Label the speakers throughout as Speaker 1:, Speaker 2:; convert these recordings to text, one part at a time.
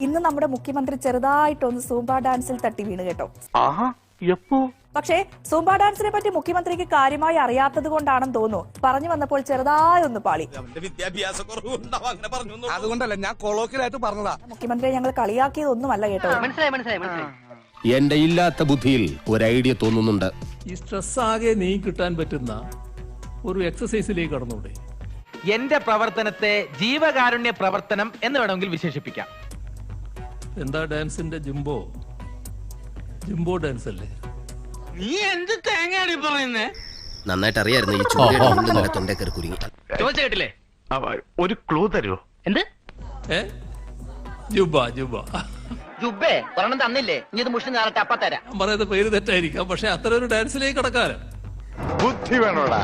Speaker 1: ഇന്ന് നമ്മുടെ മുഖ്യമന്ത്രി ചെറുതായിട്ടൊന്ന് സൂംബ ഡാൻസിൽ തട്ടി വീണ് കേട്ടോ. പക്ഷേ സൂംബ ഡാൻസിനെ പറ്റി മുഖ്യമന്ത്രിക്ക് കാര്യമായി അറിയാത്തത് കൊണ്ടാണെന്ന് തോന്നുന്നു പറഞ്ഞു വന്നപ്പോൾ ചെറുതായി ഒന്ന് പാളി.
Speaker 2: അതുകൊണ്ടല്ല ഞാൻ കൊളോക്കിലായിട്ട് പറഞ്ഞതാ.
Speaker 1: മുഖ്യമന്ത്രിയെ ഞങ്ങൾ കളിയാക്കിയതൊന്നുമല്ല കേട്ടോ.
Speaker 3: എന്റെ ഇല്ലാത്ത ബുദ്ധിയിൽ ഒരു ഐഡിയ തോന്നുന്നുണ്ട്.
Speaker 4: ഈ സ്ട്രെസ് ആകെ നീ കിട്ടാൻ പറ്റുന്ന ഒരു എക്സസൈസിലേക്ക് കടന്നൂടെ?
Speaker 5: എന്റെ പ്രവർത്തനത്തെ ജീവകാരുണ്യ പ്രവർത്തനം എന്ന് വേണമെങ്കിൽ വിശേഷിപ്പിക്കാം.
Speaker 4: എന്താ ഡാൻസിന്റെ ജിംബോ ഡാൻസ് അല്ലേ?
Speaker 5: നീ എന്ത് തേങ്ങയാണ് പറയുന്നേ?
Speaker 3: നന്നായിട്ട് അറിയായിരുന്നു ഈ ചൂടിയുടെ ഉള്ളിൽ നല്ല തൊണ്ടേക്കറി കുരുങ്ങി.
Speaker 5: ചോദിച്ച കേട്ടില്ലേ?
Speaker 6: ഒരു ക്ലൂ തരുമോ?
Speaker 5: എന്ത്
Speaker 4: ജുബ
Speaker 5: ജുബേ ഒരെണ്ണം തന്നില്ലേ? ഇനി ഇത് മുഷിന് നേരത്തെ അപ്പ തരാം.
Speaker 4: ഞാൻ പറയുന്നത് പേര് തെറ്റായിരിക്കാം, പക്ഷെ അത്തരം ഒരു ഡാൻസിലേക്ക് കടക്കാറ്
Speaker 6: ബുദ്ധി വേണോടാ.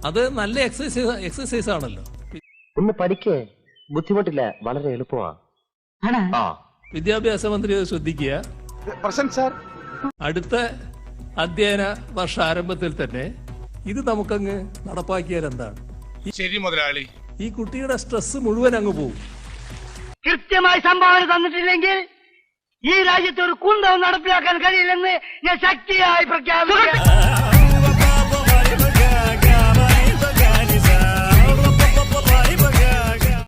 Speaker 4: അത് നല്ല എക്സസൈസ് ആണല്ലോ.
Speaker 7: ഒന്ന് പഠിക്കേ, ബുദ്ധിമുട്ടില്ല, വളരെ എളുപ്പമാണ്.
Speaker 4: വിദ്യാഭ്യാസ മന്ത്രി അത് ശ്രദ്ധിക്കുക. അടുത്ത അധ്യയന വർഷ ആരംഭത്തിൽ തന്നെ ഇത് നമുക്കങ്ങ് നടപ്പാക്കിയാൽ എന്താണ്?
Speaker 2: ശരി മുതലാളി.
Speaker 4: ഈ കുട്ടിയുടെ സ്ട്രെസ് മുഴുവൻ അങ്ങ് പോകും.
Speaker 8: കൃത്യമായി സംഭാവന തന്നിട്ടില്ലെങ്കിൽ ഈ രാജ്യത്ത് ഒരു കുന്തവും നടപ്പിലാക്കാൻ കഴിയില്ലെന്ന് ഞാൻ ശക്തിയായി പ്രഖ്യാപിക്കുന്നു.